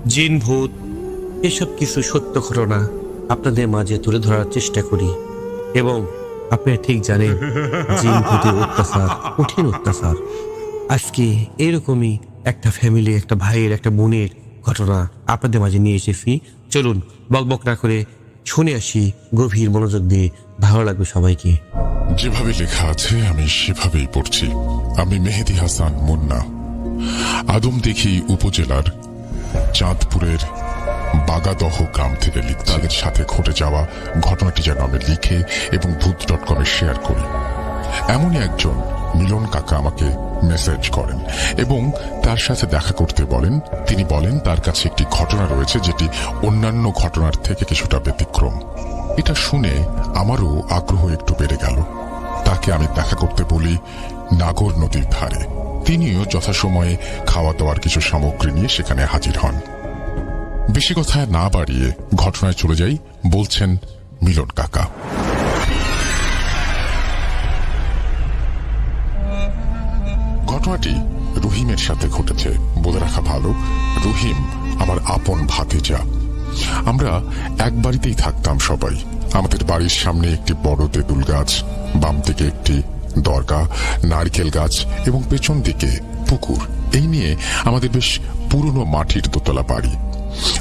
জিন, ভূত, এসব কিছু সত্য ঘটনা আপনাদের মাঝে তুলে ধরার চেষ্টা করি। এবং আপনারা ঠিক জানেন, জিন ভূতের অত্যাচার কঠিন অত্যাচার। আজকে এরকমই একটা ফ্যামিলি, একটা ভাইয়ের, একটা বোনের ঘটনা আপনাদের মাঝে নিয়ে এসেছি। চলুন বকবক না করে শুনে আসি গভীর মনোযোগ দিয়ে, ভালো লাগবে সবাইকে। যেভাবে লেখা আছে আমি সেভাবেই পড়ছি। আমি মেহেদি হাসান মুন্না, আদমদীঘি উপজেলার চাঁদপুরের বাগাদহ গ্রাম থেকে তাদের সাথে ঘটে যাওয়া ঘটনাটি যেন আমি লিখে এবং ভূত.com শেয়ার করি। এমনই একজন মিলন কাকা আমাকে মেসেজ করেন এবং তার সাথে দেখা করতে বলেন। তিনি বলেন তার কাছে একটি ঘটনা রয়েছে যেটি অন্যান্য ঘটনার থেকে কিছুটা ব্যতিক্রম। এটা শুনে আমারও আগ্রহ একটু বেড়ে গেল। তাকে আমি দেখা করতে বলি নাগর নদীর ধারে। তিনিও যথাসময়ে খাওয়া দাওয়ার কিছু সামগ্রী নিয়ে সেখানে হাজির হন। বেশি কথা না বাড়িয়ে ঘটনায় চলে যাই, বলছেন মিলন কাকা। ঘটনাটি রহিমের সাথে ঘটেছে। বলে রাখা ভালো, রহিম আমার আপন ভাতিজা। আমরা এক বাড়িতেই থাকতাম সবাই। আমাদের বাড়ির সামনে একটি বড় তেঁতুল গাছ, বাম দিকে একটি দরগা, নারকেল গাছ এবং পেছন দিকে পুকুর। এই নিয়ে আমাদের বেশ পুরনো মাটির দোতলা বাড়ি।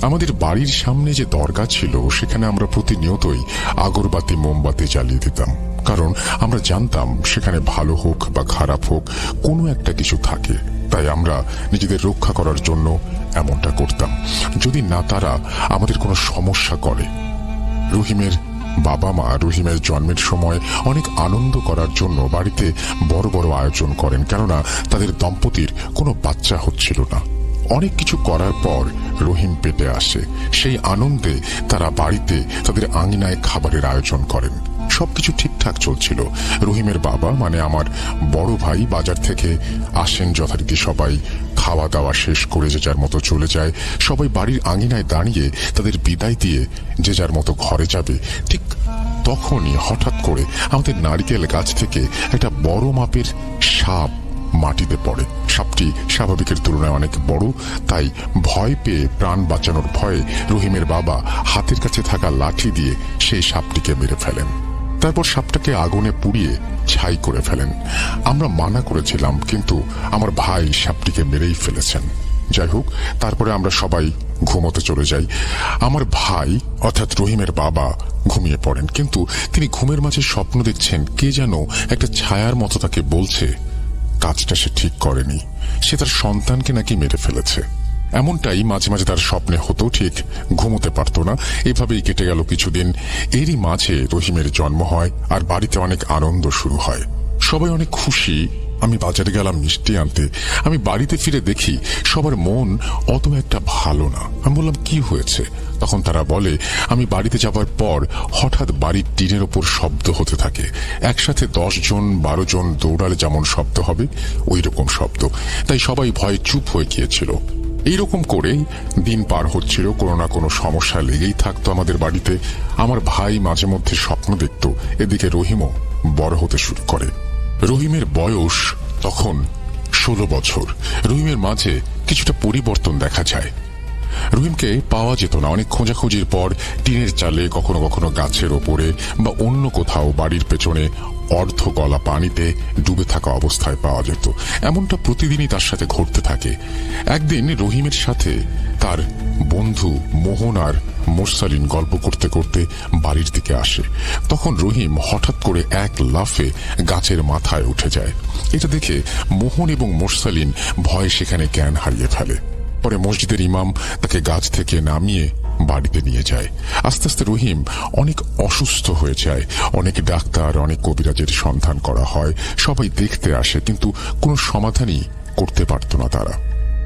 আমাদের বাড়ির সামনে যে দরগা ছিল সেখানে আমরা প্রতিনিয়তই আগরবাতি মোমবাতি জ্বালিয়ে দিতাম, কারণ আমরা জানতাম সেখানে ভালো হোক বা খারাপ হোক কোনো একটা কিছু থাকে। তাই আমরা নিজেদের রক্ষা করার জন্য এমনটা করতাম, যদি না তারা আমাদের কোনো সমস্যা করে। রহিমের বাবা মা রহিমের জন্মের সময় অনেক আনন্দ করার জন্য বাড়িতে বড় বড় আয়োজন করেন, কেননা তাদের দম্পতির কোনো বাচ্চা হচ্ছিল না। অনেক কিছু করার পর রহিম পেটে আসে। সেই আনন্দে তারা বাড়িতে তাদের আঙিনায় খাবারের আয়োজন করেন। সবকিছু ঠিকঠাক চলছিল। রহিমের বাবা মানে আমার বড় ভাই বাজার থেকে আসেন যথারীতি। সবাই খাওয়া দাওয়া শেষ করে যে যার মতো চলে যায়। সবাই বাড়ির আঙিনায় দাঁড়িয়ে তাদের বিদায় দিয়ে যে যার মতো ঘরে যাবে। ঠিক তখনই হঠাৎ করে আমাদের নারকেল গাছ থেকে একটা বড় মাপের সাপ মাটিতে পড়ে। সাপটি স্বাভাবিকের তুলনায় অনেক বড়, তাই ভয় পেয়ে প্রাণ বাঁচানোর ভয়ে রহিমের বাবা হাতের কাছে থাকা লাঠি দিয়ে সেই সাপটিকে মেরে ফেলেন। তারপর সাপটাকে আগুনে পুড়িয়ে ছাই করে ফেলেন। আমরা মানা করেছিলাম, কিন্তু আমার ভাই সাপটিকে মেরেই ফেলেছেন। যাই হোক, তারপরে আমরা সবাই ঘুমোতে চলে যাই। আমার ভাই অর্থাৎ রহিমের বাবা ঘুমিয়ে পড়েন, কিন্তু তিনি ঘুমের মাঝে স্বপ্ন দেখছেন কে যেন একটা ছায়ার মতো তাকে বলছে কাজটা সে ঠিক করেনি, সে তার সন্তানকে নাকি মেরে ফেলেছে। এমনটাই মাঝে মাঝে তার স্বপ্নে হতো, ঠিক ঘুমোতে পারত না। এভাবেই কেটে গেল কিছুদিন। এরই মাঝে রহিমের জন্ম হয় আর বাড়িতে অনেক আনন্দ শুরু হয়। সবাই অনেক খুশি। আমি বাজারে গেলাম মিষ্টি আনতে। আমি বাড়িতে ফিরে দেখি সবার মন অত একটা ভালো না। আমি বললাম কি হয়েছে? তখন তারা বলে আমি বাড়িতে যাবার পর হঠাৎ বাড়ির টিনের ওপর শব্দ হতে থাকে। একসাথে 10 জন 12 জন দৌড়ালে যেমন শব্দ হবে ওই রকম শব্দ। তাই সবাই ভয়ে চুপ হয়ে গিয়েছিল। এইরকম করেই দিন পার হচ্ছিল। কোনো না কোনো সমস্যা লেগেই থাকতো আমাদের বাড়িতে। আমার ভাই মাঝে মধ্যে স্বপ্ন দেখত, এদিকে রহিমও বড় হতে শুরু করে। রহিমের বয়স তখন 16 বছর। রহিমের মাঝে কিছুটা পরিবর্তন দেখা যায়। রহিমকে পাওয়া যেত না। অনেক খোঁজাখুঁজির পর টিনের চালে, কখনো কখনো গাছের ওপরে বা অন্য কোথাও বাড়ির পেছনে অর্ধ গলা পানিতে ডুবে থাকা অবস্থায় পাওয়া যেত। এমনটা প্রতিদিনই তার সাথে ঘটতে থাকে। একদিন রহিমের সাথে তার বন্ধু মোহন আর মোরসালিন গল্প করতে করতে বাড়ির দিকে আসে। তখন রহিম হঠাৎ করে এক লাফে গাছের মাথায় উঠে যায়। এটা দেখে মোহন এবং মোরসালিন ভয়ে সেখানে জ্ঞান হারিয়ে ফেলে। পরে মসজিদের ইমাম তাকে গাছ থেকে নামিয়ে বাড়িতে নিয়ে যায়। আস্তে আস্তে রহিম অনেক অসুস্থ হয়ে যায়। অনেক ডাক্তার, অনেক কবিরাজের সন্ধান করা হয়। সবাই দেখতে আসে, কিন্তু কোনো সমাধানই করতে পারত না তারা।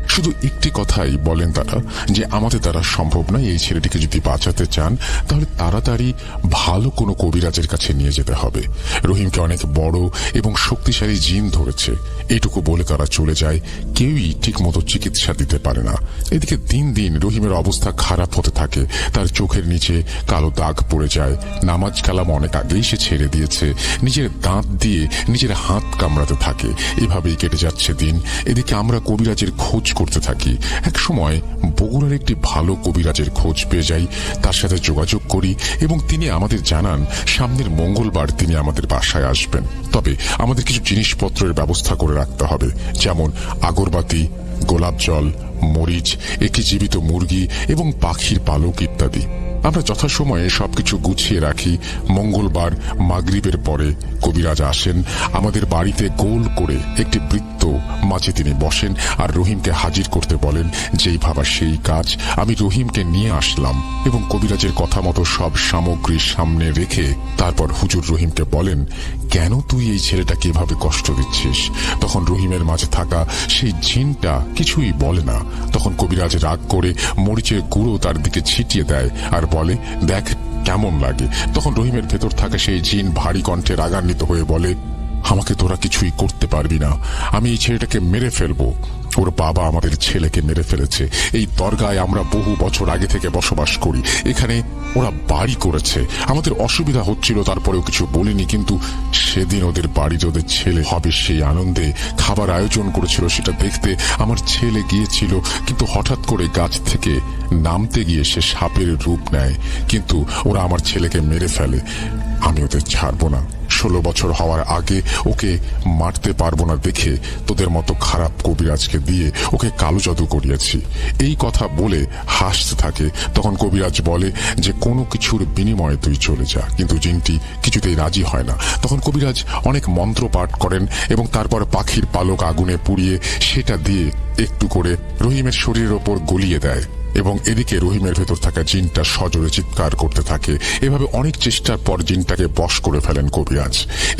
শুধু একটি কথাই বলেন তারা, যে আমাদের দ্বারা সম্ভব নয়। এই ছেলেটিকে যদি বাঁচাতে চান তাহলে তাড়াতাড়ি ভালো কোনো কবিরাজের কাছে নিয়ে যেতে হবে। রহিমকে অনেক বড় এবং শক্তিশালী জিন ধরেছে, এইটুকু বলে তারা চলে যায়। কেউই ঠিক মতো চিকিৎসা দিতে পারে না। এদিকে দিন দিন রহিমের অবস্থা খারাপ হতে থাকে। তার চোখের নিচে কালো দাগ পড়ে যায়। নামাজ কালাম অনেক আগেই সে ছেড়ে দিয়েছে। নিজের দাঁত দিয়ে নিজের হাত কামড়াতে থাকে। এভাবেই কেটে যাচ্ছে দিন। এদিকে আমরা কবিরাজের খোঁজ করতে থাকি। এক সময় বগুড়ার একটি ভালো কবিরাজের খোঁজ পেয়ে যাই, তার সাথে যোগাযোগ করি এবং তিনি আমাদের জানান সামনের মঙ্গলবার তিনি আমাদের বাসায় আসবেন। তবে আমাদের কিছু জিনিসপত্রের ব্যবস্থা করে রাখতে হবে, যেমন আগরবাতি, গোলাপ জল, মরিচ, একটি জীবিত মুরগি এবং পাখির পালক ইত্যাদি। আমরা যথাসময়ে সবকিছু গুছিয়ে রাখি। মঙ্গলবার মাগরিবের পরে কবিরাজ আসেন। আমাদের বাড়িতে গোল করে একটি বৃত্ত মাঝে তিনি বসেন আর রহিমকে হাজির করতে বলেন। যেই ভাবা সেই কাজ। আমি রহিমকে নিয়ে আসলাম এবং কবিরাজের কথা মতো সব সামগ্রী সামনে রেখে তারপর হুজুর রহিমকে বলেন, কেন তুই এই ছেলেটাকে এভাবে কষ্ট দিচ্ছিস? তখন রহিমের মাঝে থাকা সেই জিনটা কিছুই বলে না। তখন কবিরাজ রাগ করে মরিচের গুঁড়ো তার দিকে ছিটিয়ে দেয় আর বলে, দেখ কেমন লাগে। তখন রহিমের ভেতর থাকা সেই জিন ভারী কণ্ঠে রাগান্বিত হয়ে বলে, আমাকে তোরা কিছুই করতে পারবি না, আমি এই ছেলেটাকে মেরে ফেলবো। ওর বাবা আমাদের ছেলেকে মেরে ফেলেছে। এই দরগায় আমরা বহু বছর আগে থেকে বসবাস করি, এখানে ওরা বাড়ি করেছে। আমাদের অসুবিধা হচ্ছিল, তারপরেও কিছু বলিনি, কিন্তু সেদিন ওদের বাড়িতে ওদের ছেলে হবে সেই আনন্দে খাবার আয়োজন করেছিল। সেটা দেখতে আমার ছেলে গিয়েছিল, কিন্তু হঠাৎ করে গাছ থেকে নামতে গিয়ে সে সাপের রূপ নেয়। কিন্তু ওরা আমার ছেলেকে মেরে ফেলে। আমি ওদের ছাড়বো না। 16 বছর হওয়ার আগে ওকে মারতে পারবো না দেখে তোদের মতো খারাপ কবিরাজকে দিয়ে ওকে কালো জাদু করিয়েছি। এই কথা বলে হাসতে থাকে। তখন কবিরাজ বলে যে কোনো কিছুর বিনিময়ে তুই চলে যা, কিন্তু জিনটি কিছুতেই রাজি হয় না। তখন কবিরাজ অনেক মন্ত্র পাঠ করেন এবং তারপর পাখির পালক আগুনে পুড়িয়ে সেটা দিয়ে একটু করে রহিমের শরীরের ওপর গলিয়ে দেয় এবং এদিকে রহিমের ভেতর থাকা জিনটা সজোরে চিৎকার করতে থাকে। এভাবে অনেক চেষ্টার পর জিনটাকে বশ করে ফেলেন কবিরাজ।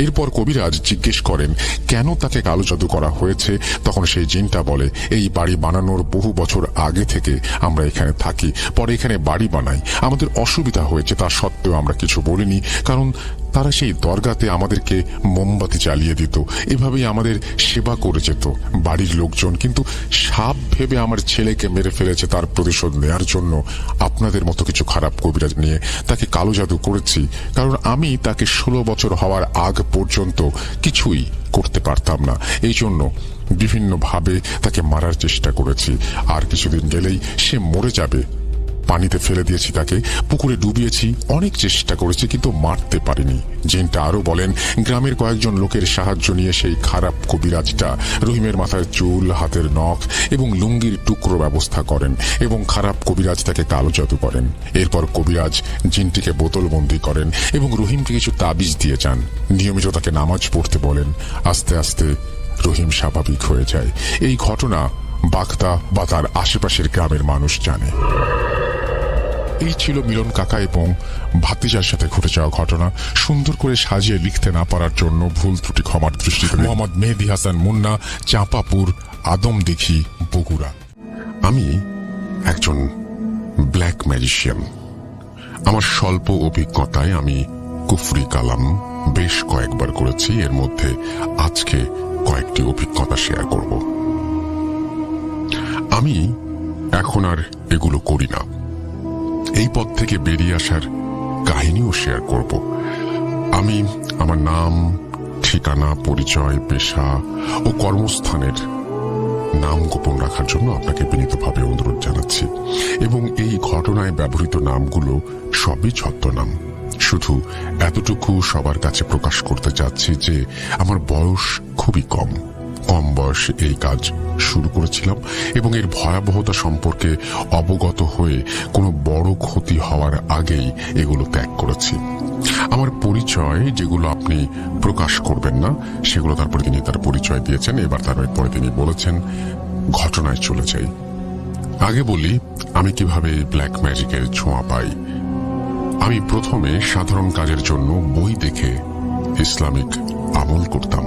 এরপর কবিরাজ জিজ্ঞেস করেন কেন তাকে কালো জাদু করা হয়েছে। তখন সেই জিনটা বলে, এই বাড়ি বানানোর বহু বছর আগে থেকে আমরা এখানে থাকি, পরে এখানে বাড়ি বানাই। আমাদের অসুবিধা হয়েছে, তা সত্ত্বেও আমরা কিছু বলিনি, কারণ তারা সেই দরগাতে আমাদেরকে মোমবাতি জ্বালিয়ে দিত। এভাবেই আমাদের সেবা করে যেত বাড়ির লোকজন। কিন্তু সাপ ভেবে আমার ছেলেকে মেরে ফেলেছে, তার প্রতিশোধ নেয়ার জন্য আপনাদের মতো কিছু খারাপ কবিরাজ নিয়ে তাকে কালো জাদু করেছি, কারণ আমি তাকে 16 বছর হওয়ার আগ পর্যন্ত কিছুই করতে পারতাম না। এই জন্য বিভিন্নভাবে তাকে মারার চেষ্টা করেছি। আর কিছুদিন গেলেই সে মরে যাবে। পানিতে ফেলে দিয়েছি, তাকে পুকুরে ডুবিয়েছি, অনেক চেষ্টা করেছি, কিন্তু মারতে পারিনি। জিনটা আরো বলেন, গ্রামের কয়েকজন লোকের সাহায্য নিয়ে সেই খারাপ কবিরাজটা রহিমের মাথার চুল, হাতের নখ এবং লুঙ্গির টুকরো ব্যবস্থা করেন এবং খারাপ কবিরাজ তাকে কালো জাদু করেন। এরপর কবিরাজ জিনটিকে বোতলবন্দি করেন এবং রহিমকে কিছু তাবিজ দিয়ে যান। নিয়মিত তাকে নামাজ পড়তে বলেন। আস্তে আস্তে রহিম স্বাভাবিক হয়ে যায়। এই ঘটনা বাগদা বা তার আশেপাশের গ্রামের মানুষ জানে। এই ছিল মিলন কাকা এবং ভাতিজার সাথে ঘটে যাওয়া ঘটনা। সুন্দর করে সাজিয়ে লিখতে না পারার জন্য ভুল ত্রুটি ক্ষমার দৃষ্টিতে। মোহাম্মদ মেহেদী হাসান মুন্না, চাঁপাপুর, আদমদিঘি, বগুড়া। আমি একজন ব্ল্যাক ম্যাজিশিয়ান। আমার স্বল্প অভিজ্ঞতায় আমি কুফরি কালাম বেশ কয়েকবার করেছি। এর মধ্যে আজকে কয়েকটি অভিজ্ঞতা শেয়ার করব। আমি এখন আর এগুলো করি না। এই পথ থেকে বেরিয়ে আসার কাহিনীও শেয়ার করব। আমি আমার নাম, ঠিকানা, পরিচয়, পেশা ও কর্মস্থানের নাম গোপন রাখার জন্য আপনাকে বিনীতভাবে অনুরোধ জানাচ্ছি। এবং এই ঘটনায় ব্যবহৃত নামগুলো সবই ছদ্মনাম। শুধু এতটুকু সবার কাছে প্রকাশ করতে চাচ্ছি যে আমার বয়স খুবই কম বয়সে এই কাজ শুরু করেছিলাম এবং এর ভয়াবহতা সম্পর্কে অবগত হয়ে কোনো বড় ক্ষতি হওয়ার আগেই এগুলো ত্যাগ করেছি। আমার পরিচয় যেগুলো আপনি প্রকাশ করবেন না সেগুলো তারপরে তিনি তার পরিচয় দিয়েছেন। এবার তারপরে তিনি বলেছেন ঘটনায় চলে যাই। আগে বলি আমি কিভাবে ব্ল্যাক ম্যাজিকের ছোঁয়া পাই। আমি প্রথমে সাধারণ কাজের জন্য বই দেখে ইসলামিক আমল করতাম।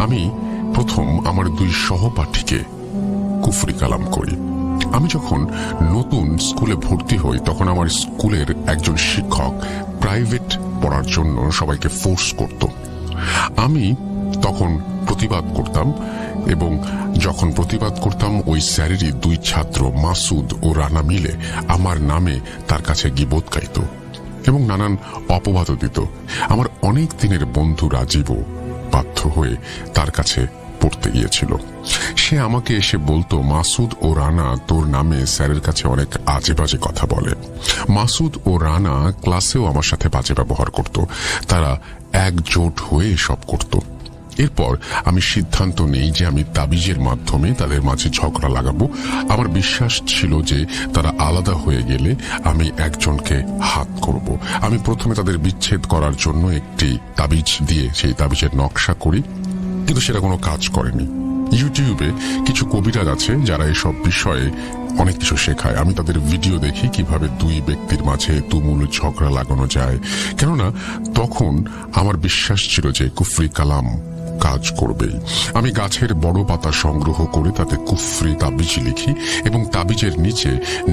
আমি প্রথম আমার 2 সহপাঠীকে কুফরি কালাম করি। আমি যখন নতুন স্কুলে ভর্তি হই তখন আমার স্কুলের একজন শিক্ষক প্রাইভেট পড়ার জন্য সবাইকে ফোর্স করত। আমি তখন প্রতিবাদ করতাম এবং যখন প্রতিবাদ করতাম ওই স্যারেরই 2 ছাত্র মাসুদ ও রানা মিলে আমার নামে তার কাছে গীবত গাইত এবং নানান অপবাদও দিত। আমার অনেক দিনের বন্ধু রাজীবও বাধ্য হয়ে তার কাছে পড়তে গিয়েছিল। সে আমাকে এসে বলতো, মাসুদ ও রানা তোর নামে স্যারের কাছে অনেক আজে বাজে কথা বলে। মাসুদ ও রানা ক্লাসেও আমার সাথে বাজে ব্যবহার করত। তারা একজোট হয়ে সব করত। এরপর আমি সিদ্ধান্ত নেই যে আমি তাবিজের মাধ্যমে তাদের মাঝে ঝগড়া লাগাবো। আমার বিশ্বাস ছিল যে তারা আলাদা হয়ে গেলে আমি একজনকে হাত করব। আমি প্রথমে তাদের বিচ্ছেদ করার জন্য একটি তাবিজ দিয়ে সেই তাবিজের নকশা করি, কিন্তু সেটা কোনো কাজ করেনি। ইউটিউবে কিছু কবিরাজ আছে যারা এসব বিষয়ে অনেক কিছু শেখায়। আমি তাদের ভিডিও দেখি কিভাবে দুই ব্যক্তির মাঝে তুমুল ঝগড়া লাগানো যায়, কেননা তখন আমার বিশ্বাস ছিল যে কুফরি কালাম কাজ করবেই। আমি গাছের বড় পাতা সংগ্রহ করে তাতে কুফরি তাবিজ লিখি এবং তাবিজের নিচে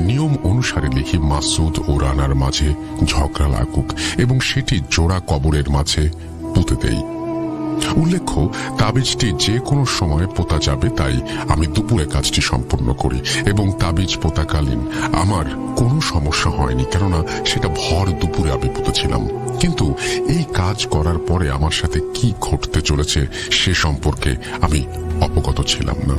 নিয়ম অনুসারে লিখি মাসুদ ও রানার মাঝে ঝগড়া লাগুক এবং সেটি জোড়া কবরের মাঝে পুঁতে দেই। উল্লেখ্য, তাবিজটি যে কোনো সময় পোতা যাবে, তাই আমি দুপুরে কাজটি সম্পন্ন করি এবং তাবিজ পোতাকালীন আমার কোনো সমস্যা হয়নি, কেননা সেটা ভর দুপুরে আমি পুঁতেছিলাম। কিন্তু এই কাজ করার পরে আমার সাথে কি ঘটতে চলেছে সে সম্পর্কে আমি অবগত ছিলাম না।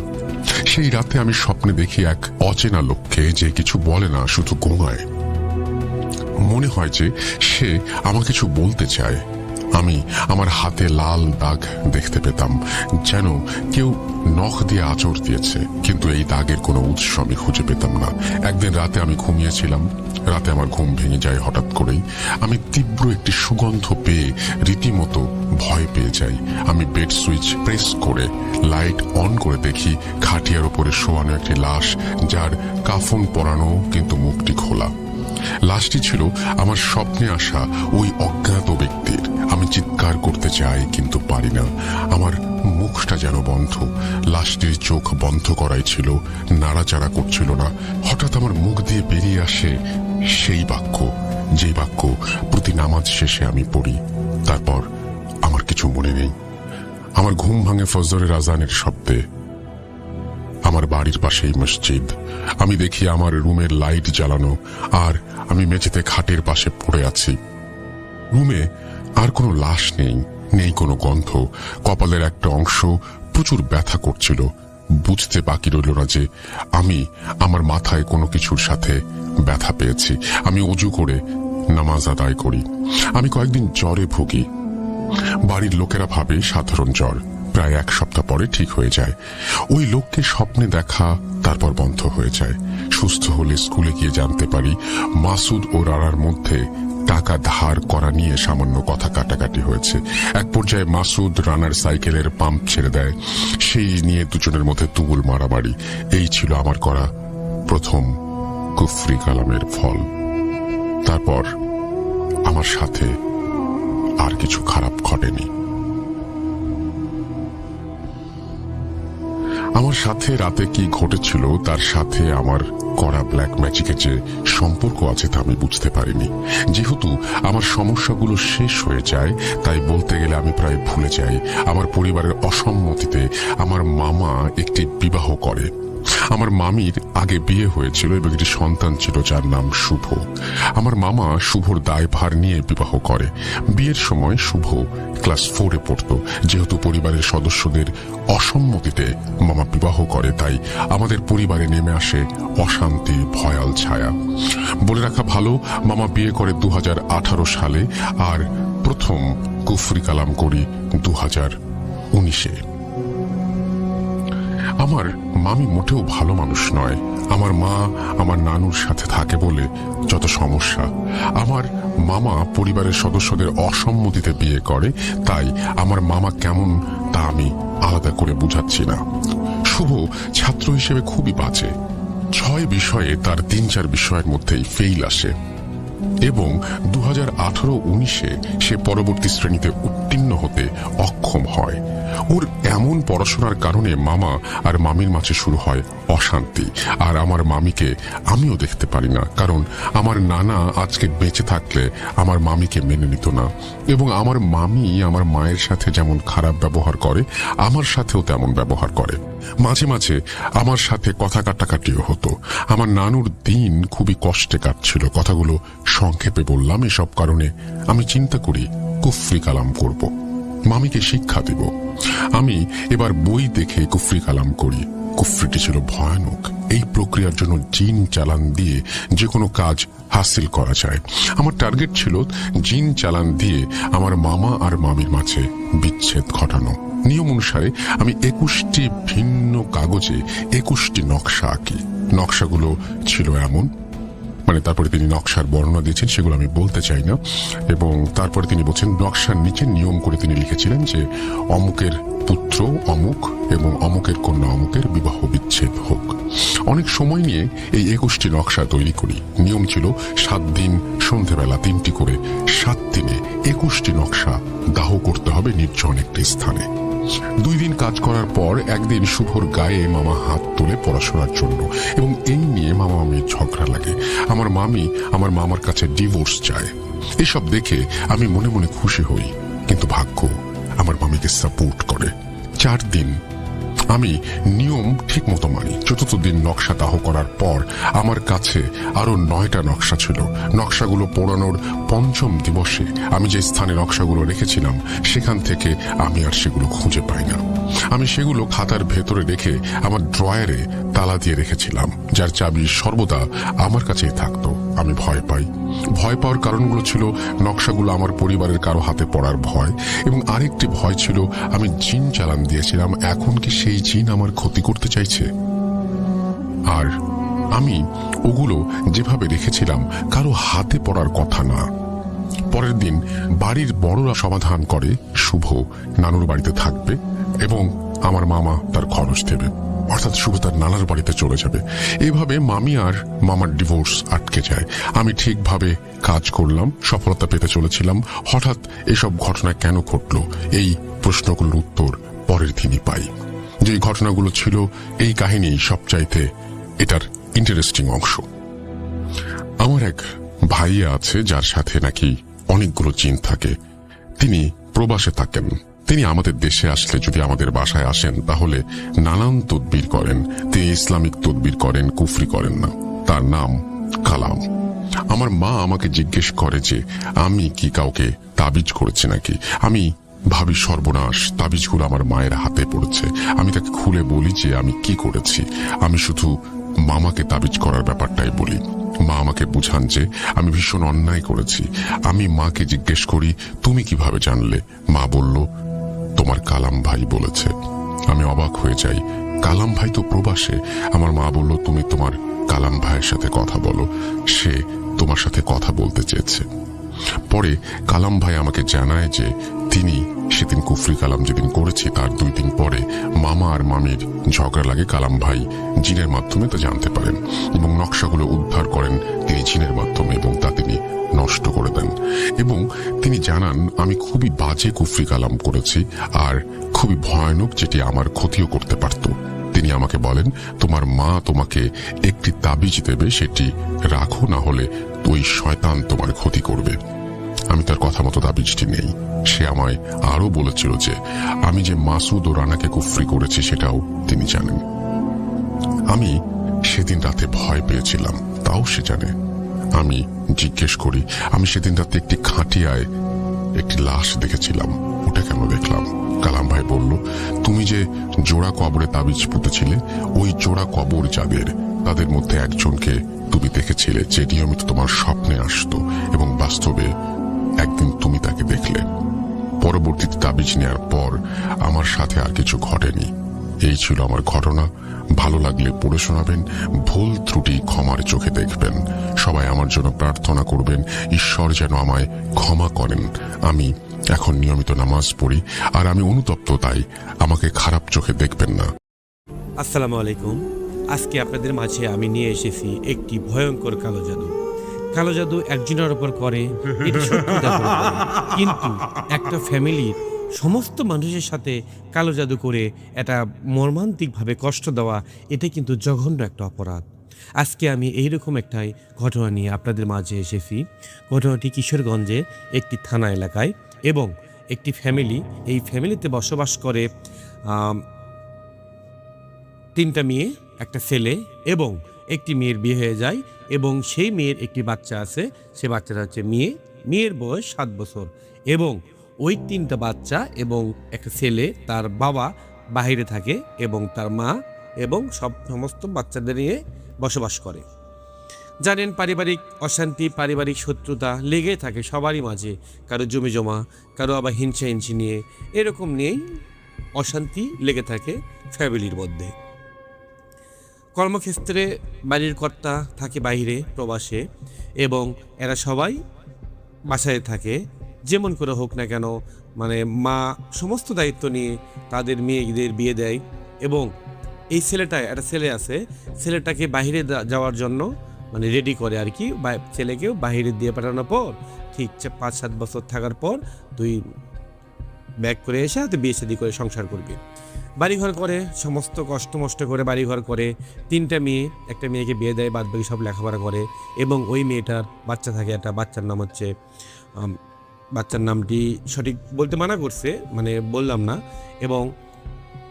সেই রাতে আমি স্বপ্নে দেখি এক অচেনা লোককে, যে কিছু বলে না, শুধু ঘুমায়। মনে হয় যে সে আমাকে কিছু বলতে চায়। আমি আমার হাতে লাল দাগ দেখতে পেতাম, যেন কেউ নখ দিয়ে আঁচড় দিয়েছে, কিন্তু এই দাগের কোনো উৎস আমি খুঁজে পেতাম না। একদিন রাতে আমি ঘুমিয়েছিলাম। রাতে আমার ঘুম ভেঙে যায় হঠাৎ করেই। আমি তীব্র একটি সুগন্ধ পেয়ে রীতিমতো ভয় পেয়ে যাই। আমি বেড সুইচ প্রেস করে লাইট অন করে দেখি খাটিয়ার উপরে শোয়ানো একটি লাশ, যার কাফন পরানো কিন্তু মুখটি খোলা। লাশটি ছিল আমার স্বপ্নে আসা ওই অজ্ঞাত ব্যক্তির। আমি চিৎকার করতে চাই কিন্তু পারি না। আমার মুখটা যেন বন্ধ। লাশটির চোখ বন্ধ করাই ছিল, নাড়াচাড়া করছিল না। হঠাৎ আমার মুখ দিয়ে বেরিয়ে আসে সেই বাক্য, যে বাক্য প্রতি নামাজ শেষে আমি পড়ি। তারপর আমার কিছু মনে নেই। আমার ঘুম ভাঙে ফজরের আজানের শব্দে। আমার বাড়ির পাশেই মসজিদ। আমি দেখি আমার রুমের লাইট জ্বালানো, আর আমি মেঝেতে খাটের পাশে পড়ে আছি। রুমে আর কোনো লাশ নেই, নেই কোনো গন্ধ। কপালের একটা অংশ প্রচুর ব্যথা করছিল। বুঝতে বাকি রইল না যে আমি আমার মাথায় কোনো কিছুর সাথে ব্যথা পেয়েছি। আমি ওযু করে নামাজ আদায় করি। আমি কয়েকদিন জ্বরে ভুগি। বাড়ির লোকেরা ভাবে সাধারণ জ্বর। প্রায় এক সপ্তাহ পরে ঠিক হয়ে যায়। ওই লোককে স্বপ্নে দেখা তারপর বন্ধ হয়ে যায়। সুস্থ হলে স্কুলে গিয়ে জানতে পারি মাসুদ ও রানার মধ্যে টাকা ধার করা নিয়ে সামান্য কথা কাটাকাটি হয়েছে। এক পর্যায়ে মাসুদ রানার সাইকেলের পাম্প ছেড়ে দেয়। সেই নিয়ে দুজনের মধ্যে তুমুল মারামারি। এই ছিল আমার করা প্রথম কুফরি কালামের ফল। তারপর আমার সাথে আর কিছু খারাপ ঘটেনি। আমার সাথে রাতে কি ঘটেছিল তার সাথে আমার করা ব্ল্যাক ম্যাজিকের যে সম্পর্ক আছে তা আমি বুঝতে পারিনি। যেহেতু আমার সমস্যাগুলো শেষ হয়ে যায়, তাই বলতে গেলে আমি প্রায় ভুলে যাই। আমার পরিবারের অসম্মতিতে আমার মামা একটি বিবাহ করে। আমার মামির আগে বিয়ে হয়েছিল এবং একটি সন্তান ছিল যার নাম শুভ। আমার মামা শুভর দায়ভার নিয়ে বিবাহ করে। বিয়ের সময় শুভ ক্লাস 4-এ পড়ত। যেহেতু পরিবারের সদস্যদের অসম্মতিতে মামা বিবাহ করে, তাই আমাদের পরিবারে নেমে আসে অশান্তির ভয়াল ছায়া। বলে রাখা ভালো, মামা বিয়ে করে 2018 সালে, আর প্রথম কুফরি কালাম করি 2019-এ। আমার মামি মোটেও ভালো মানুষ নয়। আমার মা আমার নানুর সাথে থাকে বলে যত সমস্যা। আমার মামা পরিবারের সদস্যদের অসম্মতিতে বিয়ে করে, তাই আমার মামা কেমন তা আমি আলাদা করে বুঝাচ্ছি না। শুভ ছাত্র হিসেবে খুবই বাজে। 6 বিষয়ে তার 3-4 বিষয়ের মধ্যেই ফেইল আসে এবং 2018-19-এ সে পরবর্তী শ্রেণীতে উত্তীর্ণ হতে অক্ষম হয়। ওর এমন পড়াশোনার কারণে মামা আর মামির মাঝে শুরু হয় অশান্তি। আর আমার মামিকে আমিও দেখতে পারি না, কারণ আমার নানা আজকে বেঁচে থাকলে আমার মামিকে মেনে নিত না, এবং আমার মামি আমার মায়ের সাথে যেমন খারাপ ব্যবহার করে আমার সাথেও তেমন ব্যবহার করে। মাঝে মাঝে আমার সাথে কথা কাটাকাটিও হতো। আমার নানুর দিন খুবই কষ্টে কাটছিল। কথাগুলো সংক্ষেপে বললাম। এসব কারণে আমি চিন্তা করি কুফরি কালাম করব, মামিকে শিক্ষা দিব। আমি এবার বই দেখে কুফরি কালাম করি। কুফরিটি ছিল ভয়ানক। এই প্রক্রিয়ার জন্য জিন চালান দিয়ে যে কোনো কাজ হাসিল করা যায়। আমার টার্গেট ছিল জিন চালান দিয়ে আমার মামা আর মামির মাঝে বিচ্ছেদ ঘটানো। নিয়ম অনুসারে আমি 21টি ভিন্ন কাগজে 21টি নকশা আঁকি। নকশাগুলো ছিল এমন, তারপরে তিনি নকশার বর্ণনা দিয়েছেন, সেগুলো আমি বলতে চাই না। এবং তারপরে তিনি বলছেন নকশার নিচে নিয়ম করে তিনি লিখেছিলেন যে অমুকের পুত্র অমুক এবং অমুকের কন্যা অমুকের বিবাহ বিচ্ছেদ হোক। অনেক সময় নিয়ে এই 21টি নকশা তৈরি করি। নিয়ম ছিল 7 দিন সন্ধেবেলা 3টি করে 7 দিনে 21টি নকশা দাহ করতে হবে নির্জন একটি স্থানে। 2 দিন কাজ করার পর একদিন শুভর গায়ে মামা হাত তোলে পড়াশোনার জন্য, এবং এই নিয়ে মামা মামির ঝগড়া লাগে। আমার মামি আমার মামার কাছে ডিভোর্স চায়। এসব দেখে আমি মনে মনে খুশি হই, কিন্তু ভাগ্য আমার মামিকে সাপোর্ট করে। 4 দিন আমি নিয়ম ঠিক মতো মানি। 4র্থ দিন নকশা দাহ করার পর আমার কাছে আরো 9টা নকশা ছিল। নকশাগুলো পোড়ানোর 5ম দিবসে আমি যে স্থানে নকশাগুলো রেখেছিলাম সেখান থেকে আমি আর সেগুলো খুঁজে পাই না। আমি সেগুলো খাতার ভেতরে রেখে আমার ড্রয়ারে তালা দিয়ে রেখেছিলাম, যার চাবি সর্বদা আমার কাছেই থাকতো। আমি ভয় পাই। ভয় পাওয়ার কারণগুলো ছিল নকশাগুলো আমার পরিবারের কারো হাতে পড়ার ভয়, এবং আরেকটি ভয় ছিল আমি জিন চালান দিয়েছিলাম। এখন কি সেই জিন আমার ক্ষতি করতে চাইছে? আর আমি ওগুলো যেভাবে রেখেছিলাম কারো হাতে পড়ার কথা না। পরের দিন বাড়ির বড়রা সমাধান করে শুভ নানুর বাড়িতে থাকবে এবং আমার মামা তার খরচ দেবে, অর্থাৎ শুভ তার নানার বাড়িতে চলে যাবে। এভাবে মামি আর মামার ডিভোর্স আটকে যায়। আমি ঠিকভাবে কাজ করলাম, সফলতা পেতে চলেছিলাম। হঠাৎ এসব ঘটনা কেন ঘটলো, এই প্রশ্নগুলোর উত্তর পরের দিনই পাই। যে ঘটনাগুলো ছিল এই কাহিনী সবচাইতে এটার ইন্টারেস্টিং অংশ। আমার এক ভাইয়া আছে যার সাথে নাকি অনেকগুলো জিন থাকে। তিনি প্রবাসে থাকেন। তিনি আমাদের দেশে আসলে যদি আমাদের বাসায় আসেন তাহলে নানান তদবির করেন। তিনি ইসলামিক তদবির করেন, কুফরি করেন না। তার নাম কালাম। আমার মা আমাকে জিজ্ঞেস করে যে আমি কি কাউকে তাবিজ করেছি নাকি। আমি ভাবি সর্বনাশ, তাবিজগুলো আমার মায়ের হাতে পড়েছে। আমি তাকে খুলে বলি যে আমি কি করেছি। আমি শুধু মামাকে তাবিজ করার ব্যাপারটাই বলি। মা আমাকে বুঝান যে আমি ভীষণ অন্যায় করেছি। আমি মাকে জিজ্ঞেস করি তুমি কিভাবে জানলে? মা বলল তোমার কালাম ভাই বলেছে। আমি অবাক হয়ে যাই, কালাম ভাই তো প্রবাসে। আমার মা বলল তুমি তোমার কালাম ভাইয়ের সাথে কথা বলো, সে তোমার সাথে কথা বলতে চেয়েছে। পরে কালাম ভাই আমাকে জানায় যে তিনি সেদিন কুফরি কালাম যেদিন করেছি তার 2 দিন পরে মামা আর মামির ঝগড়া লাগে। কালাম ভাই জিনের মাধ্যমে তা জানতে পারেন এবং নকশাগুলো উদ্ধার করেন তিনি জিনের মাধ্যমে, এবং তা তিনি নষ্ট করে দেন। এবং তিনি জানান আমি খুবই বাজে কুফরি কালাম করেছি আর খুবই ভয়ানক, যেটি আমার ক্ষতিও করতে পারত। তিনি আমাকে বলেন তোমার মা তোমাকে একটি তাবিজ দেবে, সেটি রাখো, না হলে ওই শয়তান তোমার ক্ষতি করবে। আমি তার কথা মতো তাবিজটি নেই। সে আমায় আরো বলেছিল যে আমি যে মাসুদ ও রানাকে কুফরি করেছি সেটাও তিনি জানেন। আমি সেদিন রাতে ভয় পেয়েছিলাম, তাও সে জানে। আমি জিজ্ঞেস করি আমি সেদিন রাতে একটি খাটিয়ায় একটি লাশ দেখেছিলাম, ওটা কেন দেখলাম? কালাম ভাই বলল তুমি যে জোড়া কবরে তাবিজ পুঁতেছিলে, ওই জোড়া কবর যাদের তাদের মধ্যে একজনকে তুমি দেখেছিলে, যে নিয়মিত তোমার স্বপ্নে আসতো এবং বাস্তবে একদিন তুমি তাকে দেখলে। পরবর্তীতে তাবিজ নেয়ার পর আমার সাথে আর কিছু ঘটেনি। এই ছিল আমার ঘটনা। ভালো লাগলে পড়ে শোনাবেন, ভুল ত্রুটি ক্ষমার চোখে দেখবেন। সবাই আমার জন্য প্রার্থনা করবেন, ঈশ্বর যেন আমায় ক্ষমা করেন। আমি এখন নিয়মিত নামাজ পড়ি আর আমি অনুতপ্ত, তাই আমাকে খারাপ চোখে দেখবেন না। আসসালামু আলাইকুম। আজকে আপনাদের মাঝে আমি নিয়ে এসেছি একটি ভয়ঙ্কর কালো জাদু। কালো জাদু একজনের উপর করে, এটি শত্রুতার উপর করে। কিন্তু একটা ফ্যামিলির সমস্ত মানুষের সাথে কালো জাদু করে এটা মর্মান্তিকভাবে কষ্ট দেওয়া, এটা কিন্তু জঘন্য একটা অপরাধ। আজকে আমি এইরকম একটাই ঘটনা নিয়ে আপনাদের মাঝে এসেছি। ঘটনাটি কিশোরগঞ্জে একটি থানা এলাকায়, এবং একটি ফ্যামিলি, এই ফ্যামিলিতে বসবাস করে 3টা মেয়ে, একটা ছেলে, এবং একটি মেয়ের বিয়ে হয়ে যায়, এবং সেই মেয়ের একটি বাচ্চা আছে। সে বাচ্চাটা হচ্ছে মেয়ের বয়স 7 বছর, এবং ওই 3টা বাচ্চা এবং একটা ছেলে, তার বাবা বাইরে থাকে এবং তার মা এবং সমস্ত বাচ্চাদের নিয়ে বসবাস করে। জানেন, পারিবারিক অশান্তি, পারিবারিক শত্রুতা লেগে থাকে সবারই মাঝে, কারো জমি জমা, কারো আবার হিংসা হিংসি নিয়ে, এরকম নিয়েই অশান্তি লেগে থাকে ফ্যামিলির মধ্যে। কর্মক্ষেত্রে বাড়ির কর্তা থাকে বাইরে প্রবাসে এবং এরা সবাই বাসায় থাকে। যেমন করে হোক না কেন, মানে মা সমস্ত দায়িত্ব নিয়ে তাদের মেয়েদের বিয়ে দেয় এবং এই ছেলেটা, একটা ছেলে আছে, ছেলেটাকে বাইরে যাওয়ার জন্য মানে রেডি করে আর কি। ছেলেকেও বাইরে দিয়ে পাঠানোর পর ঠিক 5-7 বছর থাকার পর তুই ব্যাক করে এসে তুই বিয়ে শাদী করে সংসার করবি। বাড়িঘর করে, সমস্ত কষ্ট মষ্ট করে বাড়িঘর করে 3টা মেয়ে, একটা মেয়েকে বিয়ে দেয়, বাদ বাকি সব লেখাপড়া করে এবং ওই মেয়েটার বাচ্চা থাকে। একটা বাচ্চার নাম হচ্ছে, বাচ্চার নামটি সঠিক বলতে মানা করছে, মানে বললাম না, এবং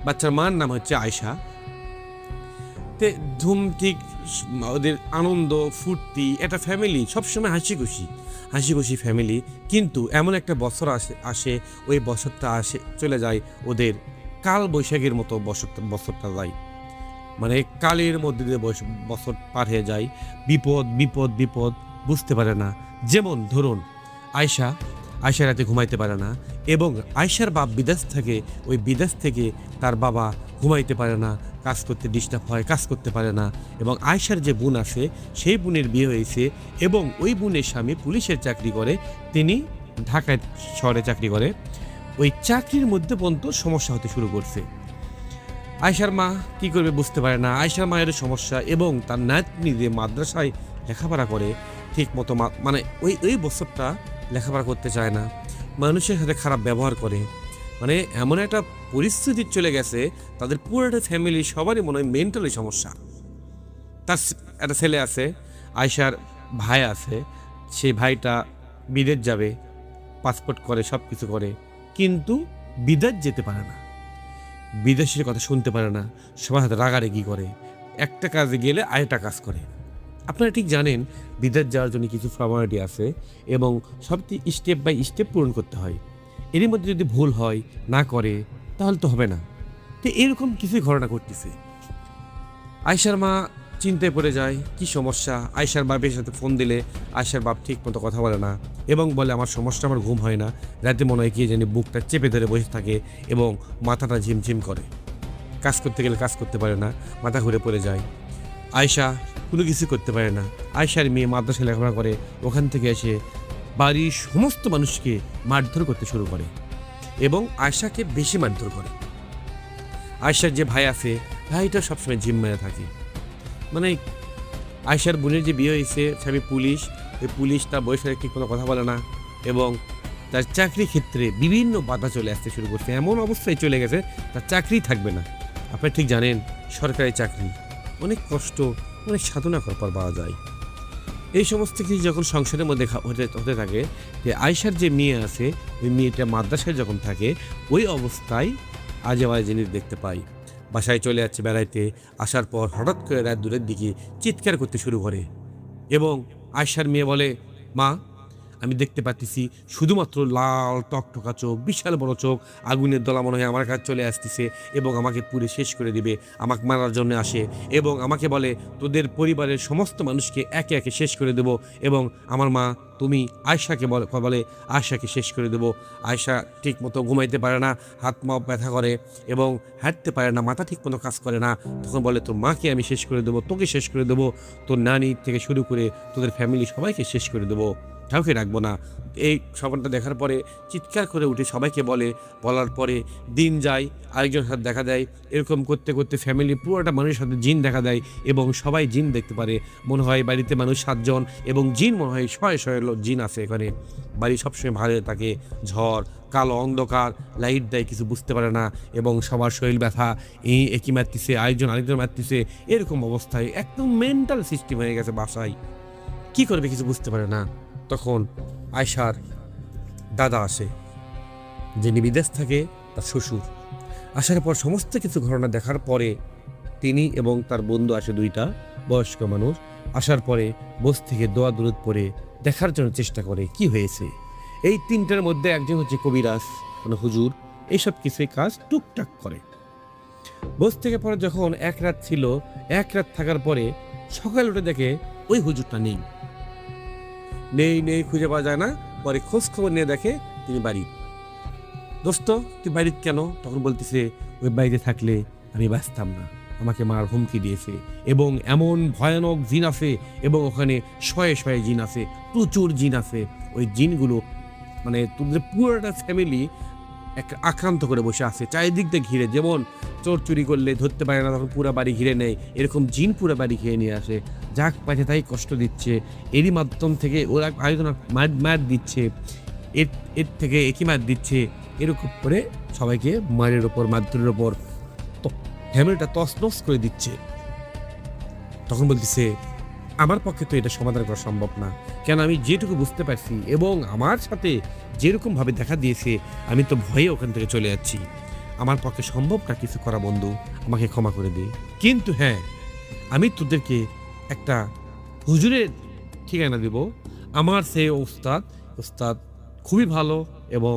বাচ্চার মার নাম হচ্ছে আয়শা। তে ধুম ঠিক ওদের আনন্দ ফুর্তি, একটা ফ্যামিলি সবসময় হাসি খুশি ফ্যামিলি। কিন্তু এমন একটা বছর আসে ওই বছরটা চলে যায় ওদের কাল বৈশাখীর মতো বছরটা যায়, মানে কালের মধ্যে দিয়ে বছর পার হয়ে যায়। বিপদ বুঝতে পারে না। যেমন ধরুন আয়শা রাতে ঘুমাইতে পারে না এবং আয়শার বাপ বিদেশ থাকে, ওই বিদেশ থেকে তার বাবা ঘুমাইতে পারে না, কাজ করতে ডিস্টার্ব হয়, কাজ করতে পারে না। এবং আয়শার যে বোন আছে, সেই বোনের বিয়ে হয়েছে এবং ওই বোনের স্বামী পুলিশের চাকরি করে, তিনি ঢাকায় শহরে চাকরি করে। ওই চাকরির মধ্যে পর্যন্ত সমস্যা হতে শুরু করছে। আয়শার মা কি করবে বুঝতে পারে না, আয়শার মায়ের সমস্যা এবং তার নাতনি যে মাদ্রাসায় লেখাপড়া করে ঠিক মতো, মানে ওই বছরটা লেখাপড়া করতে চায় না, মানুষের সাথে খারাপ ব্যবহার করে, মানে এমন একটা পরিস্থিতি চলে গেছে তাদের পুরোটা ফ্যামিলি সবারই মনে হয় মেন্টালি সমস্যা। তার একটা ছেলে আছে, আয়শার ভাই আছে, সেই ভাইটা বিদেশ যাবে, পাসপোর্ট করে, সব কিছু করে, কিন্তু বিদেশ যেতে পারে না, বিদেশের কথা শুনতে পারে না, সবার হাতে রাগারাগি করে, একটা কাজে গেলে আরেকটা কাজ করে। আপনারা ঠিক জানেন বিদেশ যাওয়ার জন্য কিছু ফর্মালিটি আছে এবং সবটি স্টেপ বাই স্টেপ পূরণ করতে হয়। এর মধ্যে যদি ভুল হয়, না করে, তাহলে তো হবে না। তো এরকম কিছুই ঘটনা ঘটতেছে। আয়শার মা চিন্তায় পড়ে যায়, কি সমস্যা। আয়শার বাপের সাথে ফোন দিলে আয়শার বাপ ঠিক মতো কথা বলে না এবং বলে আমার সমস্যা, আমার ঘুম হয় না, রাতে মনে হয় কি জানি বুকটা চেপে ধরে বসে থাকে এবং মাথাটা ঝিমঝিম করে, কাজ করতে গেলে কাজ করতে পারে না, মাথা ঘুরে পড়ে যায়। আয়শা কোনো কিছু করতে পারে না। আয়শার মেয়ে মাদ্রাসায় লেখাপড়া করে, ওখান থেকে এসে বাড়ির সমস্ত মানুষকে মারধর করতে শুরু করে এবং আয়শাকে বেশি মারধর করে। আয়শার যে ভাই আছে, ভাইটা সবসময় জিম মেরে থাকে। মানে আয়শার বোনের যে বিয়ে হয়েছে, স্বামী পুলিশ, ওই পুলিশ তার বয়সের ঠিক কোনো কথা বলে না এবং তার চাকরি ক্ষেত্রে বিভিন্ন বাধা চলে আসতে শুরু করছে। এমন অবস্থায় চলে গেছে তার চাকরি থাকবে না। আপনি ঠিক জানেন সরকারি চাকরি অনেক কষ্ট, অনেক সাধনা করার পর পাওয়া যায়। এই সমস্ত কিছু যখন সংসারের মধ্যে হতে থাকে, যে আয়শার যে মেয়ে আছে, ওই মেয়েটা মাদ্রাসায় যখন থাকে, ওই অবস্থায় আজে বাজে জিনিস দেখতে পাই। বাসায় চলে যাচ্ছে বেড়াইতে, আসার পর হঠাৎ করে রাত 2টার দিকে চিৎকার করতে শুরু করে এবং আয়শার মেয়ে বলে, মা আমি দেখতে পাচ্ছি শুধুমাত্র লাল টকটকা চোখ, বিশাল বড় চোখ, আগুনের দলা মনে হয় আমার কাছে চলে আসতেছে এবং আমাকে পুড়ে শেষ করে দিবে, আমাকে মারার জন্য আসে এবং আমাকে বলে তোদের পরিবারের সমস্ত মানুষকে একে একে শেষ করে দেব। এবং আমার মা তুমি আয়শাকে বলে আয়শাকে শেষ করে দেব। আয়শা ঠিক মতো ঘুমাইতে পারে না, হাত মা ব্যথা করে এবং হাঁটতে পারে না, মাথা ঠিক মতো কাজ করে না। তখন বলে তোর মাকে আমি শেষ করে দেবো, তোকে শেষ করে দেবো, তোর নানি থেকে শুরু করে তোদের ফ্যামিলি সবাইকে শেষ করে দেবো, কাউকে রাখবো না। এই স্বপ্নটা দেখার পরে চিৎকার করে উঠে সবাইকে বলার পরে দিন যায়, আরেকজনের সাথে দেখা দেয়। এরকম করতে করতে ফ্যামিলি পুরোটা মানুষের সাথে জিন দেখা দেয় এবং সবাই জিন দেখতে পারে। মনে হয় বাড়িতে মানুষ 7 জন এবং জিন মনে হয় শয়ে লোক জিন আছে এখানে। বাড়ি সবসময় ভালো থাকে, ঝড়, কালো অন্ধকার, লাইট দেয়, কিছু বুঝতে পারে না এবং সবার শরীর ব্যথা, একই মারতেছে, আরেকজন মারতেছে, এরকম অবস্থায় একদম মেন্টাল সিস্টেম হয়ে গেছে বাসায়। কি করবে কিছু বুঝতে পারে না। তখন আয়শার দাদা আসে, যিনি বিদেশ থাকে, তার শ্বশুর। আসার পর সমস্ত কিছু ঘটনা দেখার পরে তিনি এবং তার বন্ধু আসে, 2টা বয়স্ক মানুষ। আসার পরে বস থেকে দোয়া দুরুদ পড়ে দেখার জন্য চেষ্টা করে কি হয়েছে এই তিনটার মধ্যে একজন হচ্ছে কবিরাজ, মানে হুজুর, এইসব কিছুই কাজ টুকটাক করে। বস থেকে পরে যখন এক রাত ছিল, এক রাত থাকার পরে সকাল উঠে দেখে ওই হুজুরটা নেই নেই নেই খুঁজে পাওয়া যায় না। পরে খোঁজ খবর নিয়ে দেখে তিনি বাড়ি। দোস্ত তুই বাড়িতে কেন? তখন বলতেছে ওই বাড়িতে থাকলে আমি বাঁচতাম না, আমাকে মার হুমকি দিয়েছে এবং এমন ভয়ানক জিন আছে এবং ওখানে শয়ে শয়ে জিন আছে, প্রচুর জিন আছে। ওই জিনগুলো মানে তোদের পুরোটা ফ্যামিলি একটা আক্রান্ত করে বসে আছে, চারিদিক দিয়ে ঘিরে। যেমন চোর চুরি করলে ধরতে পারে না, তখন পুরো বাড়ি ঘিরে নেয়, এরকম জিন পুরো বাড়ি ঘিরে নিয়ে আসে। যাক পাচ্ছে তাই কষ্ট দিচ্ছে, এরই মাধ্যম থেকে ওরা আয়োজন মার দিচ্ছে, এর থেকে একই মার দিচ্ছে, এরকম করে সবাইকে মায়ের ওপর মারধরের ওপর ফ্যামিলিটা তছনছ করে দিচ্ছে। তখন বলতেছে আমার পক্ষে তো এটা সমাধান করা সম্ভব না, কেন আমি যেটুকু বুঝতে পারছি এবং আমার সাথে যেরকম ভাবে দেখা দিয়েছে আমি তো ভয়ে ওখান থেকে চলে যাচ্ছি। আমার পক্ষে সম্ভব না কিছু করা বন্ধু, আমাকে ক্ষমা করে দে। কিন্তু হ্যাঁ, আমি তোদেরকে একটা হুজুরের ঠিকানা দেব। আমার সে ওস্তাদ খুবই ভালো এবং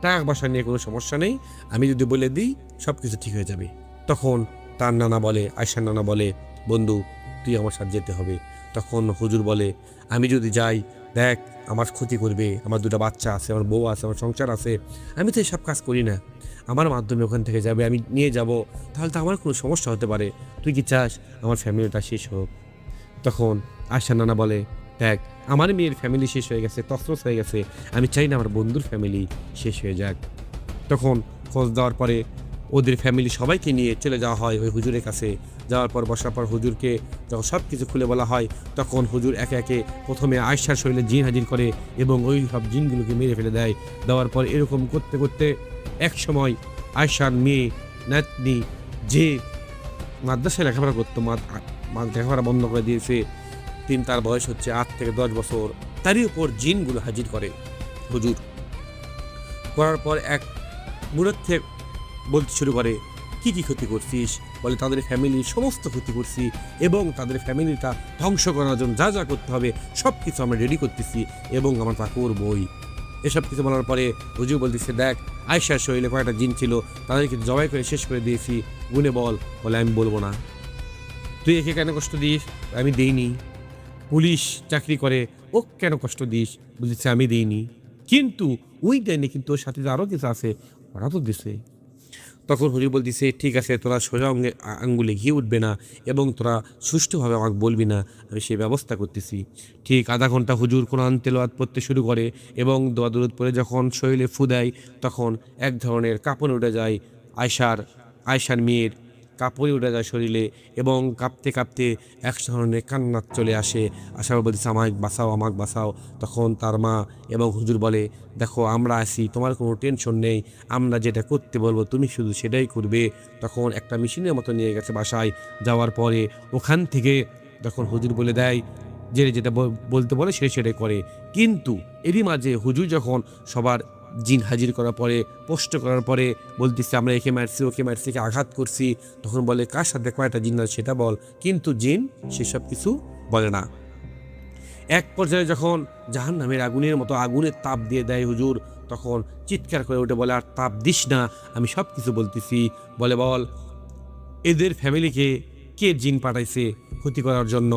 টাকা পয়সা নিয়ে কোনো সমস্যা নেই, আমি যদি বলে দিই সব কিছু ঠিক হয়ে যাবে। তখন তার নানা বলে, আয়সার নানা বলে, বন্ধু তুই আমার সাথে যেতে হবে। তখন হুজুর বলে আমি যদি যাই দেখ আমার ক্ষতি করবে, আমার দুটো বাচ্চা আছে, আমার বউ আছে, আমার সংসার আছে, আমি তো এসব কাজ করি না, আমার মাধ্যমে ওখান থেকে যাবে, আমি নিয়ে যাব, তাহলে তো আমার কোনো সমস্যা হতে পারে। তুই কি চাস আমার ফ্যামিলিটা শেষ হোক? তখন আয়সার নানা বলে দেখ আমার মেয়ের ফ্যামিলি শেষ হয়ে গেছে, তছনছ হয়ে গেছে, আমি চাই না আমার বন্ধুর ফ্যামিলি শেষ হয়ে যাক। তখন খোঁজ দেওয়ার পরে ওদের ফ্যামিলি সবাইকে নিয়ে চলে যাওয়া হয় ওই হুজুরের কাছে। যাওয়ার পর বসার পর হুজুরকে যখন সব কিছু খুলে বলা হয়, তখন হুজুর একে একে প্রথমে আয়সার শরীরে জিন হাজির করে এবং ওই সব জিনগুলোকে মেরে ফেলে দেয়। দেওয়ার পর এরকম করতে করতে এক সময় আয়সার মেয়ে নাতনি, যে মাদ্রাসায় লেখাপড়া করতো, লেখাপড়া বন্ধ করে দিয়েছে, তার বয়স হচ্ছে 8 থেকে 10 বছর, তারই উপর জিনগুলো হাজির করে হুজুর। করার পর এক মুরত থেকে বলতে শুরু করে কি কি ক্ষতি করছিস? বলে তাদের ফ্যামিলির সমস্ত ক্ষতি করছি এবং তাদের ফ্যামিলিটা ধ্বংস করার জন্য যা যা করতে হবে সব কিছু আমরা রেডি করতেছি এবং আমরা তা করবই। এসব কিছু বলার পরে হুজুর বলতেছে দেখ আয়সার শরীরে কয়েকটা জিন ছিল, তাদেরকে জবাই করে শেষ করে দিয়েছি, গুনে বল। বলে আমি বলবো না। তুই একে কেন কষ্ট দিস? আমি দিইনি। পুলিশ চাকরি করে, ও কেন কষ্ট দিস? বলতেছে আমি দিইনি। কিন্তু ওই দেয়নি, কিন্তু ওর সাথে আরও কিছু আছে, ওরা তো দিছে। তখন হুজুর বলতেছে ঠিক আছে, তোরা সোজা আঙ্গুলে ঘি উঠবে না এবং তোরা সুষ্ঠুভাবে আমাকে বলবি না, আমি সেই ব্যবস্থা করতেছি। ঠিক আধা ঘন্টা হুজুর কোরআন তেলাওয়াত পড়তে শুরু করে এবং দোয়া দরুদ পড়ে যখন শরীরে ফু দেয়, তখন এক ধরনের কাঁপন উঠে যায় আয়সার মেয়ের, কাপড়ে উঠে যায় শরীরে এবং কাঁপতে কাঁপতে এক ধরনের কান্নাত চলে আসে। আসার বলতেছে আমাকে বাঁচাও, আমাকে বাঁচাও। তখন তার মা এবং হুজুর বলে দেখো আমরা আছি, তোমার কোনো টেনশন নেই, আমরা যেটা করতে বলবো তুমি শুধু সেটাই করবে। তখন একটা মেশিনের মতো নিয়ে গেছে বাসায়। যাওয়ার পরে ওখান থেকে তখন হুজুর বলে দেয় যে যেটা বলতে বলে সেটাই করে। কিন্তু এরই মাঝে হুজুর যখন সবার জিন হাজির করার পরে পোস্ট করার পরে বলতেছে আমরা একে মারছি, ওকে মারছি, একে আঘাত করছি, তখন বলে কার সাথে কয়টা জিন আছে সেটা বল। কিন্তু জিন সেসব কিছু বলে না। এক পর্যায়ে যখন জাহান্নামের আগুনের মতো আগুনের তাপ দিয়ে দেয় হুজুর, তখন চিৎকার করে উঠে বলে আর তাপ দিস না, আমি সব কিছু বলতেছি। বলে বল এদের ফ্যামিলিকে কে জিন পাঠাইছে ক্ষতি করার জন্য?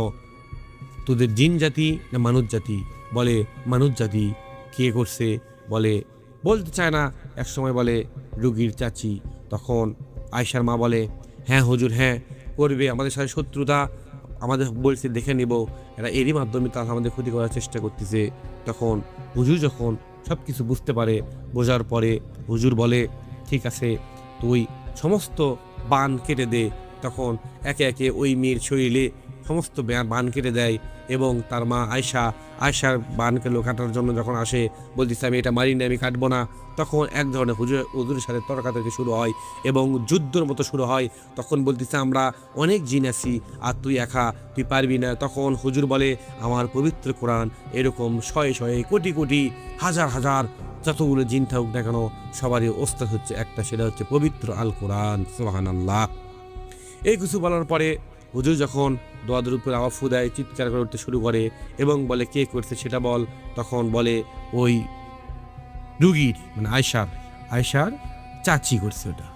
তোদের জিন জাতি না মানুষ জাতি? বলে মানুষ জাতি। কে করছে? বলে বলতে চায় না। এক সময় বলে রুগীর চাচি। তখন আয়সার মা বলে হ্যাঁ হুজুর, হ্যাঁ করবে, আমাদের সাথে শত্রুতা, আমাদের বলছে দেখে নিব, এরা এরই মাধ্যমে তারা আমাদের ক্ষতি করার চেষ্টা করতেছে। তখন হুজুর যখন সব কিছু বুঝতে পারে, বোঝার পরে হুজুর বলে ঠিক আছে তুই সমস্ত বান কেটে দে। তখন একে একে ওই মেয়ের শরীরে সমস্ত বান কেটে দেয় এবং তার মা আয়সার বানকে কাটার জন্য যখন আসে, বলতেছে আমি এটা মারি না, আমি কাটবো না। তখন এক ধরনের হুজুরের সাথে তর্কাতর্কি শুরু হয় এবং যুদ্ধের মতো শুরু হয়। তখন বলতেছে আমরা অনেক জিন আছি আর তুই একা, তুই পারবি না। তখন হুজুর বলে আমার পবিত্র কোরআন এরকম শয়ে শয়ে কোটি কোটি হাজার হাজার যতগুলো জিন থাকুক না কেন সবারই ওস্তাদ হচ্ছে একটা, সেটা হচ্ছে পবিত্র আল কোরআন। সুবহানাল্লাহ। এই কিছু বলার পরে হুজুর যখন দোয়াদের উপরে আওয়াজ ফু দেয়, চিৎকার করে উঠতে শুরু করে এবং বলে কে করছে সেটা বল। তখন বলে ওই রুগীর মানে আয়সার চাচি করছে ওটা,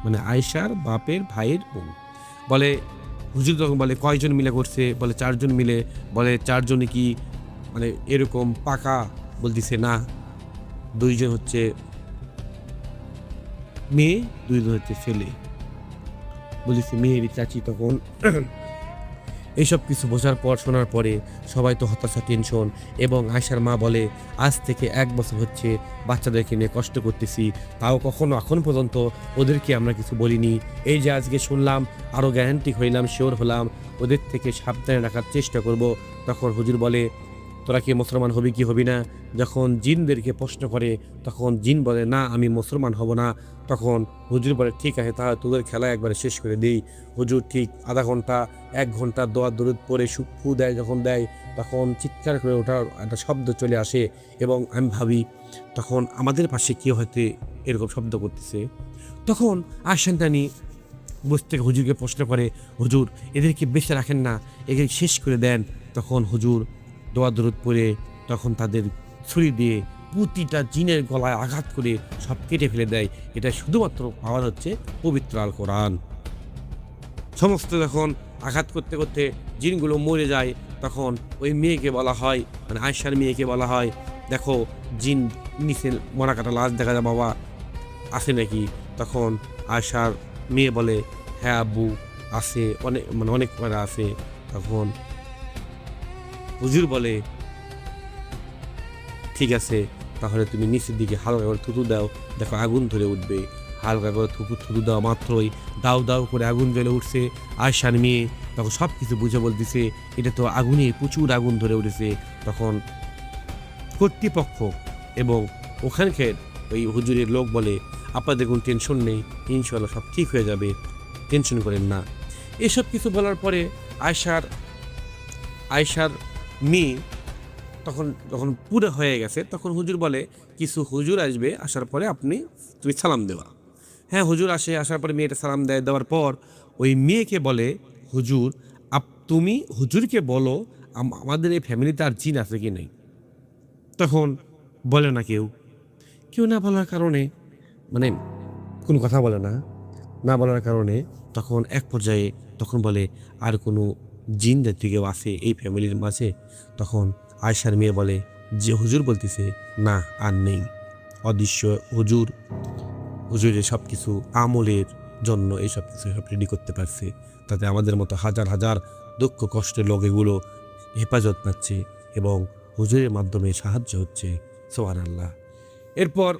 মানে আয়সার বাপের ভাইয়ের বোন। বলে হুজুর তখন বলে কয়জন মিলে করছে, বলে 4 জন মিলে। বলে 4 জনে কি মানে এরকম পাকা? বলতেছে না, 2 জন হচ্ছে মেয়ে, 2 জন হচ্ছে ছেলে। বলতেছে মেয়ের চাচি। তখন এইসব কিছু বোঝার পর, শোনার পরে সবাই তো হতাশা, টেনশন। এবং আয়সার মা বলে আজ থেকে 1 বছর হচ্ছে বাচ্চাদেরকে নিয়ে কষ্ট করতেছি, তাও কখনো এখন পর্যন্ত ওদেরকে আমরা কিছু বলিনি। এই যে আজকে শুনলাম, আরও গ্যারান্টি হইলাম, শিওর হলাম, ওদের থেকে সাবধানে রাখার চেষ্টা করব। তখন হুজুর বলে তোরা কি মুসলমান হবি কি হবি না? যখন জিনদেরকে প্রশ্ন করে তখন জিন বলে না, আমি মুসলমান হব না। তখন হুজুর বলে ঠিক আছে, তাহলে তোদের খেলা একবারে শেষ করে দিই। হুজুর ঠিক আধা ঘন্টা 1 ঘন্টা দোয়া দরুদ পরে ফু দেয়, যখন দেয় তখন চিৎকার করে ওঠার একটা শব্দ চলে আসে। এবং আমি ভাবি তখন আমাদের পাশে কেউ হয়তো এরকম শব্দ করতেছে। তখন আশান্তানি বুঝতে হুজুরকে প্রশ্ন করে, হুজুর এদেরকে বেঁচে রাখেন না, একে শেষ করে দেন। তখন হুজুর দোয়া দরুদ পড়ে তখন তাদের ছুরি দিয়ে প্রতিটা জিনের গলায় আঘাত করে সব কেটে ফেলে দেয়। এটা শুধুমাত্র পাওয়া যাচ্ছে পবিত্র আল কোরআন। সমস্ত যখন আঘাত করতে করতে জিনগুলো মরে যায়, তখন ওই মেয়েকে বলা হয়, মানে আয়সার মেয়েকে বলা হয়, দেখো জিন নিচে মরা কাটা লাশ দেখা যায়, বাবা আছে নাকি? তখন আয়সার মেয়ে বলে হ্যাঁ আব্বু আছে, অনেক আছে। তখন হুজুর বলে ঠিক আছে, তাহলে তুমি নিচের দিকে হালকা করে থুতু দাও, দেখো আগুন ধরে উঠবে। হালকা করে থুতু দেওয়া মাত্রই দাউ দাউ করে আগুন জ্বলে উঠছে। আয়সার মেয়ে তখন সব কিছু বুঝে বলতেছে এটা তো আগুনে প্রচুর আগুন ধরে উঠেছে। তখন কর্তৃপক্ষ এবং ওখানকার ওই হুজুরের লোক বলে আপনাদের কোনো টেনশন নেই, ইনশাল্লাহ সব ঠিক হয়ে যাবে, টেনশন করেন না। এসব কিছু বলার পরে আয়সার মেয়ে যখন পুরো হয়ে গেছে, তখন হুজুর বলে কিছু হুজুর আসবে, আসার পরে তুমি সালাম দেওয়া। হ্যাঁ হুজুর আসে, আসার পরে মেয়েটা সালাম দেয়। দেওয়ার পর ওই মেয়েকে বলে হুজুর তুমি হুজুরকে বলো আমাদের এই ফ্যামিলিতে আর জিন আছে কি নেই। তখন বলে না কেউ না বলার কারণে, মানে কোনো কথা বলে না বলার কারণে তখন এক পর্যায়ে তখন বলে আর কোনো জিন জাতীয় কেউ আছে এই ফ্যামিলির মাঝে? তখন আয়সার মেয়ে বলে যে হুজুর বলতেছে না আর নেই, অদৃশ্য হুজুরের সব কিছু আমলের জন্য এইসব কিছু সব রেডি করতে পারছে, তাতে আমাদের মতো হাজার হাজার দুঃখ কষ্টের লোক এগুলো হেফাজত পাচ্ছে এবং হুজুরের মাধ্যমে সাহায্য হচ্ছে। সুবহানাল্লাহ। এরপর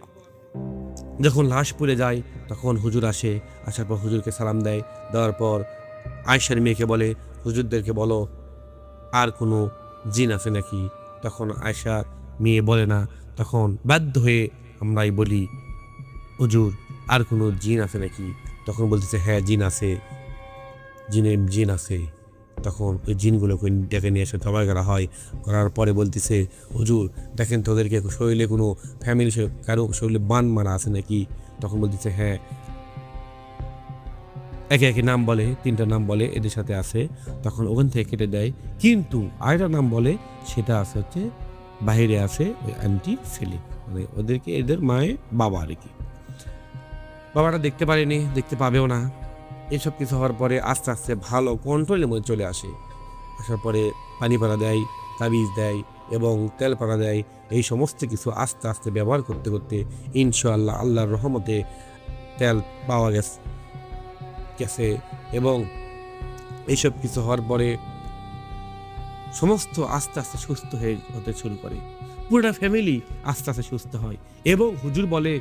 যখন লাশ পুড়ে যায় তখন হুজুর আসে, আসার পর হুজুরকে সালাম দেয়। দেওয়ার পর আয়সার মেয়েকে বলে হুজুরদেরকে বলো আর কোনো জিন আছে নাকি? তখন আয়সার মেয়ে বলে না। তখন বাধ্য হয়ে আমরাই বলি হুজুর আর কোনো জিন আছে নাকি? তখন বলতেছে হ্যাঁ জিন আছে। তখন ওই জিনগুলোকে ডেকে নিয়ে এসে জবাই করা হয়। করার পরে বলতেছে হুজুর দেখেন তো ওদেরকে শরীরে কোনো ফ্যামিলি কারো শরীরে বান মারা আছে নাকি? তখন বলতেছে হ্যাঁ। একে একে নাম বলে, 3টা নাম বলে এদের সাথে আছে। তখন ওখান থেকে কেটে দেয়, কিন্তু আরেকটা নাম বলে সেটা আছে হচ্ছে বাইরে আছে ওই আন্টি ছেলে, মানে ওদেরকে এদের মায়ের বাবা আর কি। বাবাটা দেখতে পারেনি, দেখতে পাবেও না। এসব কিছু হওয়ার পরে আস্তে আস্তে ভালো কন্ট্রোলের মধ্যে চলে আসে। আসার পরে পানি পাড়া দেয়, তাবিজ দেয় এবং তেল পাড়া দেয়। এই সমস্ত কিছু আস্তে আস্তে ব্যবহার করতে করতে ইনশাআল্লাহ আল্লাহর রহমতে তেল পাওয়া গেছে এবং এইসব কিছু হওয়ার পরে সমস্ত আস্তে আস্তে সুস্থ হতে শুরু করে। পুরোটা ফ্যামিলি আস্তে আস্তে সুস্থ হয় এবং হুজুর বলে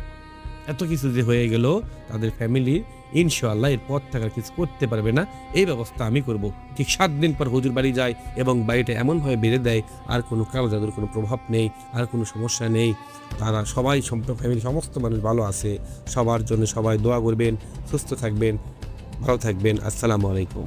এত কিছু যে হয়ে গেল তাদের ফ্যামিলি ইনশাআল্লাহ এরপর থাকার কিছু করতে পারবে না, এই ব্যবস্থা আমি করব। ঠিক 7 দিন পর হুজুর বাড়ি যায় এবং বাড়িটা এমনভাবে বেঁধে দেয় আর কোনো কালো জাদুর কোনো প্রভাব নেই, আর কোনো সমস্যা নেই। তারা সবাই ফ্যামিলি সমস্ত মানুষ ভালো আছে। সবার জন্য সবাই দোয়া করবেন, সুস্থ থাকবেন, ভালো থাকবেন। আসসালামু আলাইকুম।